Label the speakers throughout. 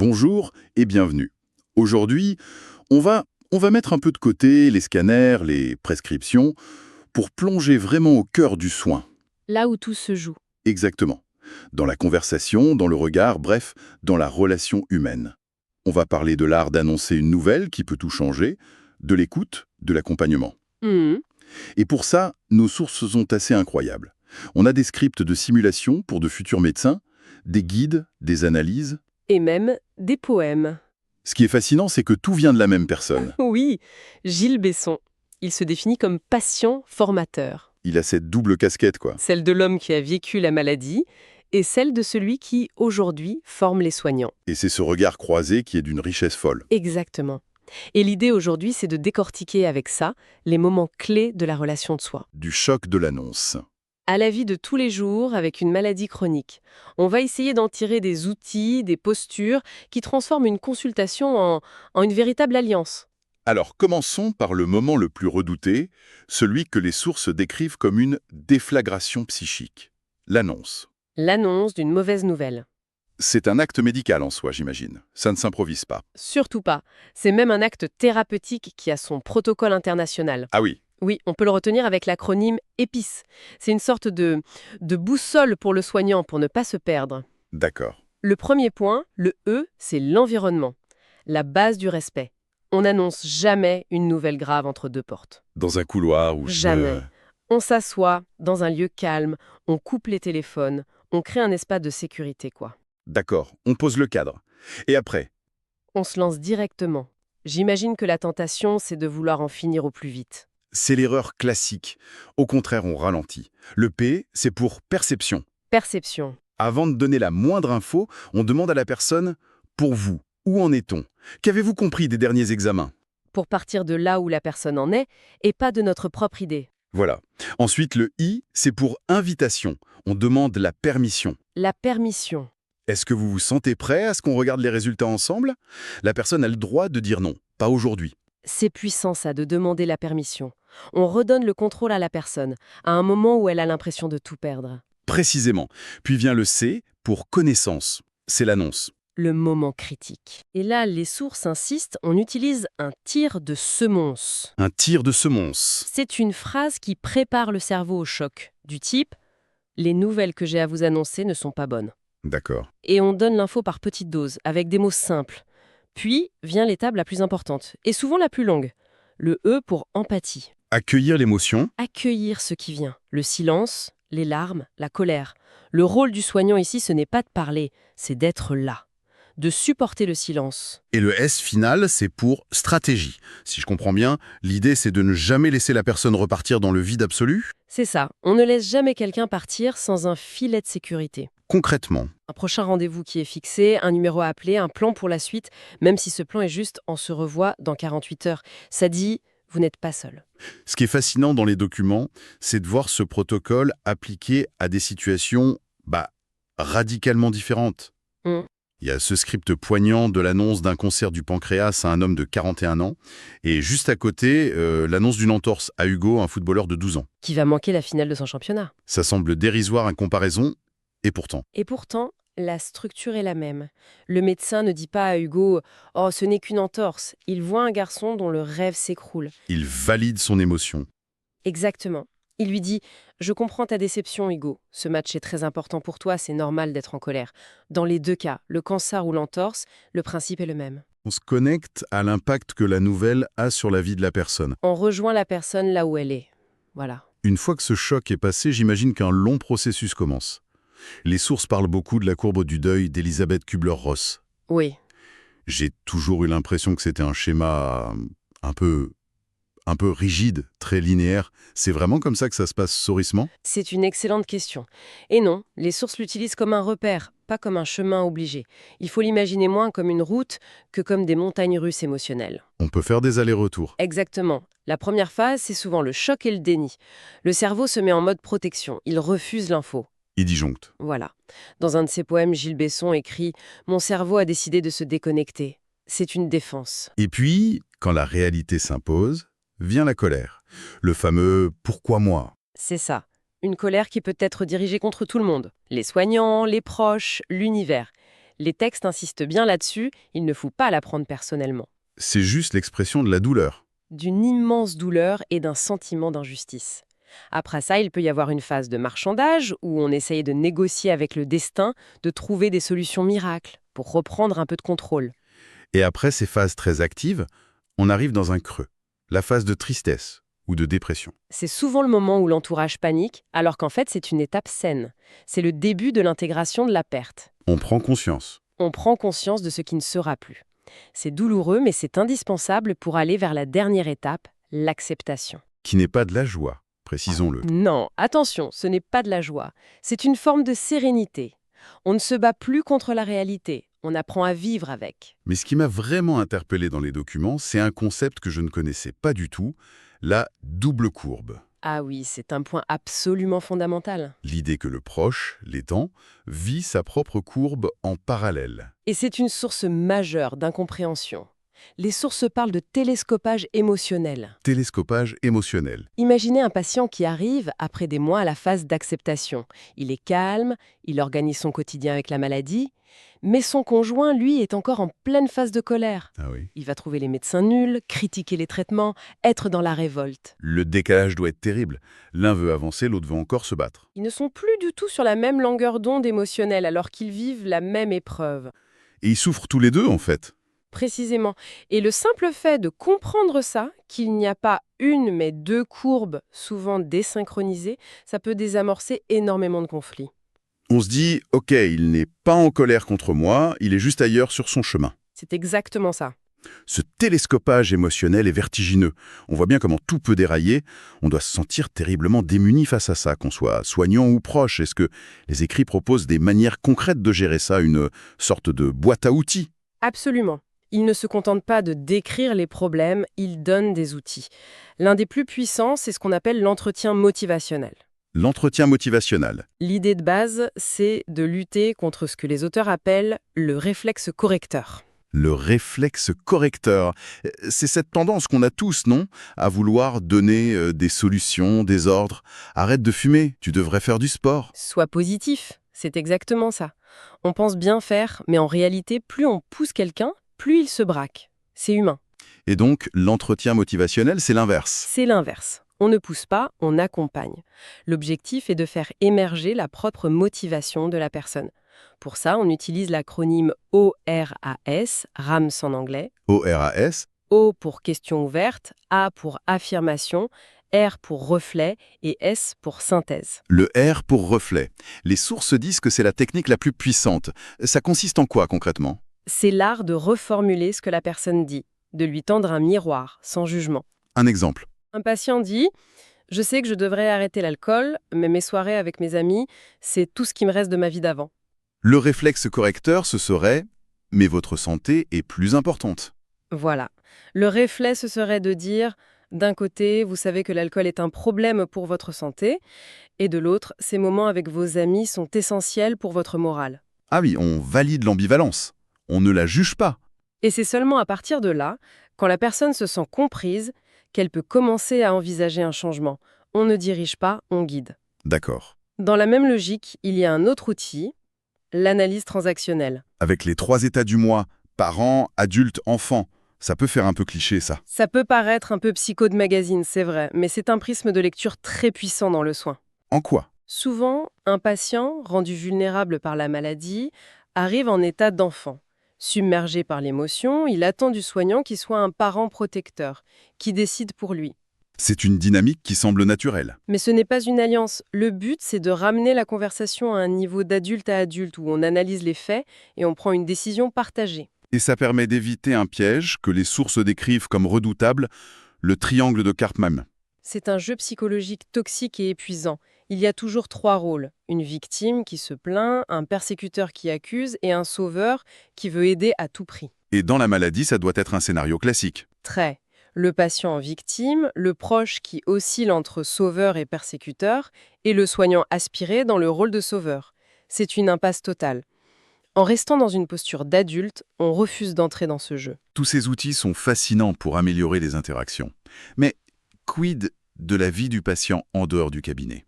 Speaker 1: Bonjour et bienvenue. Aujourd'hui, on va mettre un peu de côté les scanners, les prescriptions, pour plonger vraiment au cœur du soin.
Speaker 2: Là où tout se joue.
Speaker 1: Exactement. Dans la conversation, dans le regard, bref, dans la relation humaine. On va parler de l'art d'annoncer une nouvelle qui peut tout changer, de l'écoute, de l'accompagnement.
Speaker 2: Mhm.
Speaker 1: Et pour ça, nos sources sont assez incroyables. On a des scripts de simulation pour de futurs médecins, des guides, des analyses.
Speaker 2: Et même des poèmes.
Speaker 1: Ce qui est fascinant, c'est que tout vient de la même personne.
Speaker 2: Oui, Gilles Besson. Il se définit comme patient formateur.
Speaker 1: Il a cette double casquette, quoi.
Speaker 2: Celle de l'homme qui a vécu la maladie et celle de celui qui, aujourd'hui, forme les soignants.
Speaker 1: Et c'est ce regard croisé qui est d'une richesse folle.
Speaker 2: Exactement. Et l'idée aujourd'hui, c'est de décortiquer avec ça les moments clés de la relation de soi.
Speaker 1: Du choc de l'annonce.
Speaker 2: À la vie de tous les jours avec une maladie chronique. On va essayer d'en tirer des outils, des postures qui transforment une consultation en une véritable alliance.
Speaker 1: Alors, commençons par le moment le plus redouté, celui que les sources décrivent comme une déflagration psychique. L'annonce.
Speaker 2: L'annonce d'une mauvaise nouvelle.
Speaker 1: C'est un acte médical en soi, j'imagine. Ça ne s'improvise pas.
Speaker 2: Surtout pas. C'est même un acte thérapeutique qui a son protocole international.
Speaker 1: Ah oui,
Speaker 2: Oui, on peut le retenir avec l'acronyme EPIS. C'est une sorte de boussole pour le soignant pour ne pas se perdre.
Speaker 1: d'accord.
Speaker 2: Le premier point, le E, c'est l'environnement. La base du respect. On n'annonce jamais une nouvelle grave entre deux portes.
Speaker 1: Dans un couloir où
Speaker 2: Jamais. On s'assoit dans un lieu calme, on coupe les téléphones, on crée un espace de sécurité, quoi.
Speaker 1: D'accord, on pose le cadre. Et après?
Speaker 2: On se lance directement. J'imagine que la tentation, c'est de vouloir en finir au plus vite.
Speaker 1: C'est l'erreur classique. Au contraire, on ralentit. Le P, c'est pour perception.
Speaker 2: Perception.
Speaker 1: Avant de donner la moindre info, on demande à la personne « Pour vous, où en est-on? Qu'avez-vous compris des derniers examens ?»
Speaker 2: Pour partir de là où la personne en est, et pas de notre propre idée.
Speaker 1: Voilà. Ensuite, le I, c'est pour invitation. On demande la permission.
Speaker 2: La permission.
Speaker 1: Est-ce que vous vous sentez prêt à ce qu'on regarde les résultats ensemble? La personne a le droit de dire non, pas aujourd'hui.
Speaker 2: C'est puissant ça, de demander la permission. On redonne le contrôle à la personne, à un moment où elle a l'impression de tout perdre.
Speaker 1: Précisément. Puis vient le C pour connaissance. C'est l'annonce.
Speaker 2: Le moment critique. Et là, les sources insistent, on utilise un tir de semonce.
Speaker 1: Un tir de semonce.
Speaker 2: C'est une phrase qui prépare le cerveau au choc, du type « Les nouvelles que j'ai à vous annoncer ne sont pas bonnes ».
Speaker 1: D'accord.
Speaker 2: Et on donne l'info par petites doses, avec des mots simples. Puis vient l'étape la plus importante, et souvent la plus longue. Le E pour empathie.
Speaker 1: Accueillir l'émotion.
Speaker 2: Accueillir ce qui vient. Le silence, les larmes, la colère. Le rôle du soignant ici, ce n'est pas de parler, c'est d'être là. De supporter le silence.
Speaker 1: Et le S final, c'est pour stratégie. Si je comprends bien, l'idée c'est de ne jamais laisser la personne repartir dans le vide absolu.
Speaker 2: C'est ça, on ne laisse jamais quelqu'un partir sans un filet de sécurité.
Speaker 1: Concrètement,
Speaker 2: Un prochain rendez-vous qui est fixé, un numéro à appeler, un plan pour la suite, même si ce plan est juste on se revoit dans 48 heures. Ça dit, vous n'êtes pas seul.
Speaker 1: ce qui est fascinant dans les documents, c'est de voir ce protocole appliqué à des situations radicalement différentes.
Speaker 2: Mm.
Speaker 1: Il y a ce script poignant de l'annonce d'un cancer du pancréas à un homme de 41 ans, et juste à côté, l'annonce d'une entorse à Hugo, un footballeur de 12 ans.
Speaker 2: Qui va manquer la finale de son championnat.
Speaker 1: Ça semble dérisoire en comparaison, et pourtant.
Speaker 2: Et pourtant, la structure est la même. Le médecin ne dit pas à Hugo « Oh, ce n'est qu'une entorse ». Il voit un garçon dont le rêve s'écroule.
Speaker 1: Il valide son émotion.
Speaker 2: Exactement. Il lui dit « Je comprends ta déception, Hugo. Ce match est très important pour toi, c'est normal d'être en colère. Dans les deux cas, le cancer ou l'entorse, le principe est le même.
Speaker 1: On se connecte à l'impact que la nouvelle a sur la vie de la personne.
Speaker 2: On rejoint la personne là où elle est. Voilà.
Speaker 1: Une fois que ce choc est passé, j'imagine qu'un long processus commence. Les sources parlent beaucoup de la courbe du deuil d'Elisabeth Kubler-Ross.
Speaker 2: Oui.
Speaker 1: J'ai toujours eu l'impression que c'était un schéma un peu rigide, très linéaire. C'est vraiment comme ça que ça se passe saurissement?
Speaker 2: C'est une excellente question. Et non, les sources l'utilisent comme un repère, pas comme un chemin obligé. Il faut l'imaginer moins comme une route que comme des montagnes russes émotionnelles.
Speaker 1: On peut faire des allers-retours.
Speaker 2: Exactement. La première phase, c'est souvent le choc et le déni. Le cerveau se met en mode protection, il refuse l'info.
Speaker 1: Il disjoncte.
Speaker 2: Voilà. Dans un de ses poèmes, Gilles Besson écrit « Mon cerveau a décidé de se déconnecter ». C'est une défense.
Speaker 1: Et puis, quand la réalité s'impose, vient la colère. Le fameux « pourquoi moi ?»
Speaker 2: C'est ça. Une colère qui peut être dirigée contre tout le monde. Les soignants, les proches, l'univers. Les textes insistent bien là-dessus, il ne faut pas la prendre personnellement.
Speaker 1: C'est juste l'expression de la douleur.
Speaker 2: D'une immense douleur et d'un sentiment d'injustice. Après ça, il peut y avoir une phase de marchandage où on essaye de négocier avec le destin, de trouver des solutions miracles pour reprendre un peu de contrôle.
Speaker 1: Et après ces phases très actives, on arrive dans un creux, la phase de tristesse ou de dépression.
Speaker 2: C'est souvent le moment où l'entourage panique, alors qu'en fait c'est une étape saine. C'est le début de l'intégration de la perte.
Speaker 1: On prend conscience.
Speaker 2: On prend conscience de ce qui ne sera plus. C'est douloureux, mais c'est indispensable pour aller vers la dernière étape, l'acceptation.
Speaker 1: Qui n'est pas de la joie, précisons-le.
Speaker 2: Non, attention, ce n'est pas de la joie. C'est une forme de sérénité. On ne se bat plus contre la réalité. On apprend à vivre avec.
Speaker 1: Mais ce qui m'a vraiment interpellé dans les documents, c'est un concept que je ne connaissais pas du tout, la double courbe.
Speaker 2: Ah oui, c'est un point absolument fondamental.
Speaker 1: L'idée que le proche, l'aidant, vit sa propre courbe en parallèle.
Speaker 2: Et c'est une source majeure d'incompréhension. Les sources parlent de télescopage émotionnel.
Speaker 1: Télescopage émotionnel.
Speaker 2: Imaginez un patient qui arrive, après des mois, à la phase d'acceptation. Il est calme, il organise son quotidien avec la maladie, mais son conjoint, lui, est encore en pleine phase de colère.
Speaker 1: Ah oui.
Speaker 2: Il va trouver les médecins nuls, critiquer les traitements, être dans la révolte.
Speaker 1: Le décalage doit être terrible. L'un veut avancer, l'autre veut encore se battre.
Speaker 2: Ils ne sont plus du tout sur la même longueur d'onde émotionnelle alors qu'ils vivent la même épreuve.
Speaker 1: Et ils souffrent tous les deux, en fait.
Speaker 2: Précisément. Et le simple fait de comprendre ça, qu'il n'y a pas une mais deux courbes souvent désynchronisées, ça peut désamorcer énormément de conflits.
Speaker 1: On se dit, ok, il n'est pas en colère contre moi, il est juste ailleurs sur son chemin.
Speaker 2: C'est exactement ça.
Speaker 1: Ce télescopage émotionnel est vertigineux. On voit bien comment tout peut dérailler. On doit se sentir terriblement démuni face à ça, qu'on soit soignant ou proche. Est-ce que les écrits proposent des manières concrètes de gérer ça, une sorte de boîte à outils?
Speaker 2: Absolument. Ils ne se contentent pas de décrire les problèmes, ils donnent des outils. L'un des plus puissants, c'est ce qu'on appelle l'entretien motivationnel.
Speaker 1: L'entretien motivationnel.
Speaker 2: L'idée de base, c'est de lutter contre ce que les auteurs appellent le réflexe correcteur.
Speaker 1: Le réflexe correcteur. C'est cette tendance qu'on a tous, non? À vouloir donner des solutions, des ordres. Arrête de fumer, tu devrais faire du sport.
Speaker 2: Sois positif, c'est exactement ça. On pense bien faire, mais en réalité, plus on pousse quelqu'un, plus il se braque. C'est humain.
Speaker 1: Et donc, l'entretien motivationnel, c'est l'inverse.
Speaker 2: C'est l'inverse. On ne pousse pas, on accompagne. L'objectif est de faire émerger la propre motivation de la personne. Pour ça, on utilise l'acronyme ORAS, RAMS en anglais.
Speaker 1: ORAS.
Speaker 2: O pour question ouverte, A pour affirmation, R pour reflet et S pour synthèse.
Speaker 1: Le R pour reflet. Les sources disent que c'est la technique la plus puissante. Ça consiste en quoi concrètement?
Speaker 2: C'est l'art de reformuler ce que la personne dit, de lui tendre un miroir, sans jugement.
Speaker 1: Un exemple.
Speaker 2: Un patient dit « Je sais que je devrais arrêter l'alcool, mais mes soirées avec mes amis, c'est tout ce qui me reste de ma vie d'avant. »
Speaker 1: Le réflexe correcteur, ce serait « mais votre santé est plus importante ».
Speaker 2: Voilà. Le réflexe serait de dire « D'un côté, vous savez que l'alcool est un problème pour votre santé, et de l'autre, ces moments avec vos amis sont essentiels pour votre morale. »
Speaker 1: Ah oui, on valide l'ambivalence. On ne la juge pas.
Speaker 2: Et c'est seulement à partir de là, quand la personne se sent comprise, qu'elle peut commencer à envisager un changement. On ne dirige pas, on guide.
Speaker 1: D'accord.
Speaker 2: Dans la même logique, il y a un autre outil, l'analyse transactionnelle.
Speaker 1: Avec les 3 états du moi, parents, adultes, enfants, ça peut faire un peu cliché, ça.
Speaker 2: Ça peut paraître un peu psycho de magazine, c'est vrai, mais c'est un prisme de lecture très puissant dans le soin.
Speaker 1: En quoi?
Speaker 2: Souvent, un patient, rendu vulnérable par la maladie, arrive en état d'enfant. Submergé par l'émotion, il attend du soignant qui soit un parent protecteur, qui décide pour lui.
Speaker 1: C'est une dynamique qui semble naturelle.
Speaker 2: Mais ce n'est pas une alliance. Le but, c'est de ramener la conversation à un niveau d'adulte à adulte où on analyse les faits et on prend une décision partagée.
Speaker 1: Et ça permet d'éviter un piège que les sources décrivent comme redoutable, le triangle de Karpman.
Speaker 2: C'est un jeu psychologique toxique et épuisant. Il y a toujours 3 rôles. Une victime qui se plaint, un persécuteur qui accuse et un sauveur qui veut aider à tout prix.
Speaker 1: Et dans la maladie, ça doit être un scénario classique.
Speaker 2: Très. Le patient en victime, le proche qui oscille entre sauveur et persécuteur, et le soignant aspiré dans le rôle de sauveur. C'est une impasse totale. En restant dans une posture d'adulte, on refuse d'entrer dans ce jeu.
Speaker 1: Tous ces outils sont fascinants pour améliorer les interactions. Mais quid de la vie du patient en dehors du cabinet?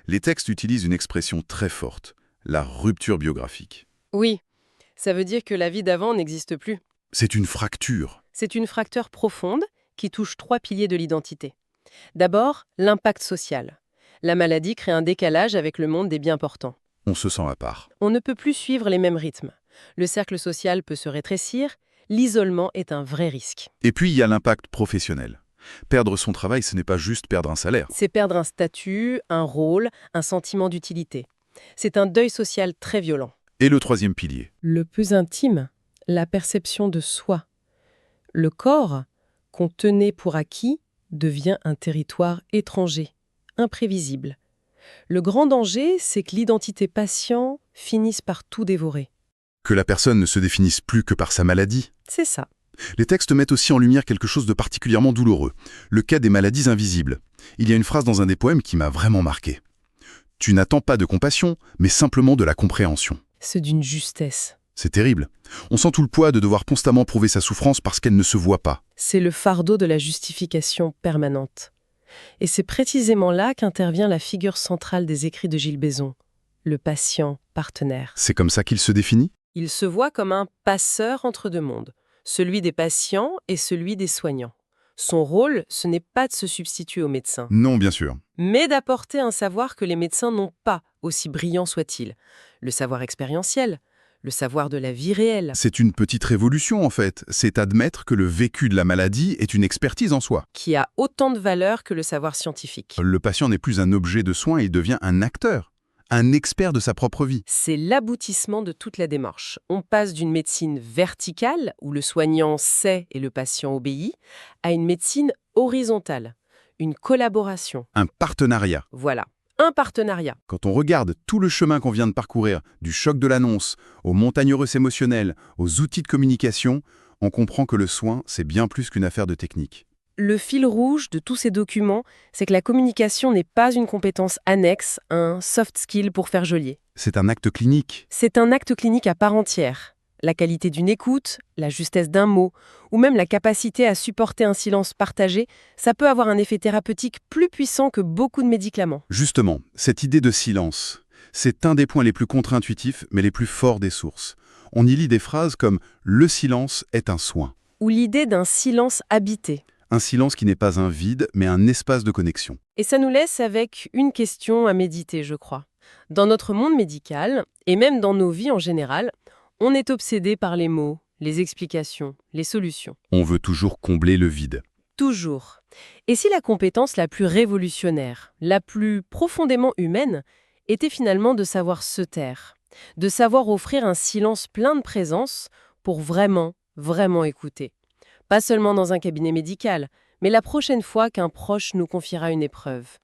Speaker 1: Les textes utilisent une expression très forte, la rupture biographique.
Speaker 2: Oui, Ça veut dire que la vie d'avant n'existe plus.
Speaker 1: C'est une fracture.
Speaker 2: C'est une fracture profonde qui touche 3 piliers de l'identité. D'abord, l'impact social. La maladie crée un décalage avec le monde des bien portants.
Speaker 1: On se sent à part.
Speaker 2: On ne peut plus suivre les mêmes rythmes. Le cercle social peut se rétrécir, l'isolement est un vrai risque.
Speaker 1: Et puis, il y a l'impact professionnel. Perdre son travail, ce n'est pas juste perdre un salaire.
Speaker 2: C'est perdre un statut, un rôle, un sentiment d'utilité. C'est un deuil social très violent.
Speaker 1: Et le troisième pilier.
Speaker 2: Le plus intime, la perception de soi. Le corps, qu'on tenait pour acquis, devient un territoire étranger, imprévisible. Le grand danger, c'est que l'identité patient finisse par tout dévorer.
Speaker 1: Que la personne ne se définisse plus que par sa maladie.
Speaker 2: C'est ça.
Speaker 1: Les textes mettent aussi en lumière quelque chose de particulièrement douloureux, le cas des maladies invisibles. Il y a une phrase dans un des poèmes qui m'a vraiment marqué. « Tu n'attends pas de compassion, mais simplement de la compréhension. »
Speaker 2: C'est d'une justesse.
Speaker 1: C'est terrible. On sent tout le poids de devoir constamment prouver sa souffrance parce qu'elle ne se voit pas.
Speaker 2: C'est le fardeau de la justification permanente. Et c'est précisément là qu'intervient la figure centrale des écrits de Gilles Bézon, le patient partenaire.
Speaker 1: C'est comme ça qu'il se définit ?
Speaker 2: Il se voit comme un passeur entre deux mondes, celui des patients et celui des soignants. Son rôle, ce n'est pas de se substituer aux médecins,
Speaker 1: Non, bien sûr.
Speaker 2: mais d'apporter un savoir que les médecins n'ont pas, aussi brillant soit-il. Le savoir expérientiel, le savoir de la vie réelle,
Speaker 1: C'est une petite révolution en fait. C'est admettre que le vécu de la maladie est une expertise en soi.
Speaker 2: qui a autant de valeur que le savoir scientifique.
Speaker 1: Le patient n'est plus un objet de soin, il devient un acteur, un expert de sa propre vie.
Speaker 2: C'est l'aboutissement de toute la démarche. On passe d'une médecine verticale, où le soignant sait et le patient obéit, à une médecine horizontale, une collaboration.
Speaker 1: Un partenariat.
Speaker 2: Voilà, un partenariat.
Speaker 1: Quand on regarde tout le chemin qu'on vient de parcourir, du choc de l'annonce, aux montagnes russes émotionnelles, aux outils de communication, on comprend que le soin, c'est bien plus qu'une affaire de technique.
Speaker 2: Le fil rouge de tous ces documents, c'est que la communication n'est pas une compétence annexe, un soft skill pour faire geôlier.
Speaker 1: C'est un acte clinique.
Speaker 2: C'est un acte clinique à part entière. La qualité d'une écoute, la justesse d'un mot, ou même la capacité à supporter un silence partagé, ça peut avoir un effet thérapeutique plus puissant que beaucoup de médicaments.
Speaker 1: Justement, cette idée de silence, c'est un des points les plus contre-intuitifs, mais les plus forts des sources. On y lit des phrases comme « le silence est un soin ».
Speaker 2: Ou l'idée d'un silence habité.
Speaker 1: Un silence qui n'est pas un vide, mais un espace de connexion.
Speaker 2: Et ça nous laisse avec une question à méditer, je crois. Dans notre monde médical, et même dans nos vies en général, on est obsédé par les mots, les explications, les solutions.
Speaker 1: On veut toujours combler le vide.
Speaker 2: Toujours. Et si la compétence la plus révolutionnaire, la plus profondément humaine, était finalement de savoir se taire, de savoir offrir un silence plein de présence pour vraiment, vraiment écouter. Pas seulement dans un cabinet médical, mais la prochaine fois qu'un proche nous confiera une épreuve.